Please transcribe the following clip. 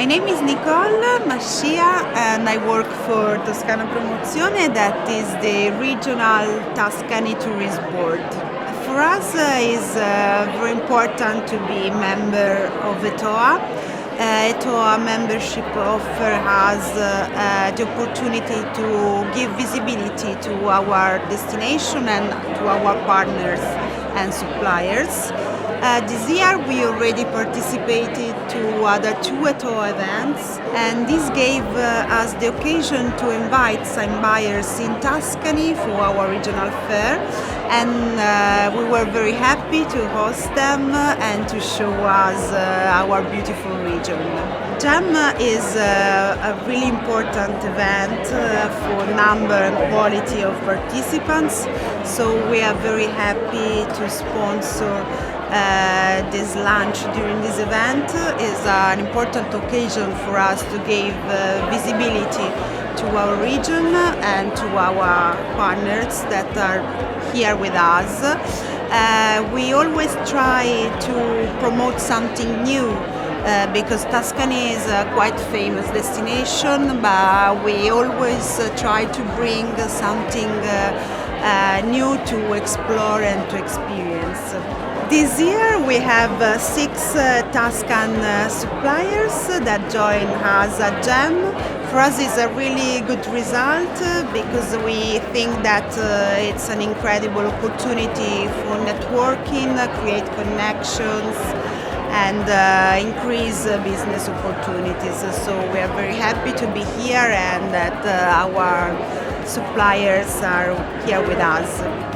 My name is Nicole, Mascia, and I work for Toscana Promozione, that is the regional Tuscany tourist board. For us, it's very important to be member of ETOA. ETOA membership offer us the opportunity to give visibility to our destination and to our partners and suppliers. This year we already participated to other two ETOA events, and this gave us the occasion to invite some buyers in Tuscany for our regional fair, and we were very happy to host them and to show us our beautiful region. GEM is a really important event for number and quality of participants, so we are very happy to sponsor this lunch during this event. Is an important occasion for us to give visibility to our region and to our partners that are here with us. We always try to promote something new because Tuscany is a quite famous destination, but we always try to bring something new to explore and to experience. This year we have 6 Tuscan suppliers that join us at GEM. For us it's a really good result because we think that it's an incredible opportunity for networking, create connections and increase business opportunities. So we are very happy to be here and that our suppliers are here with us.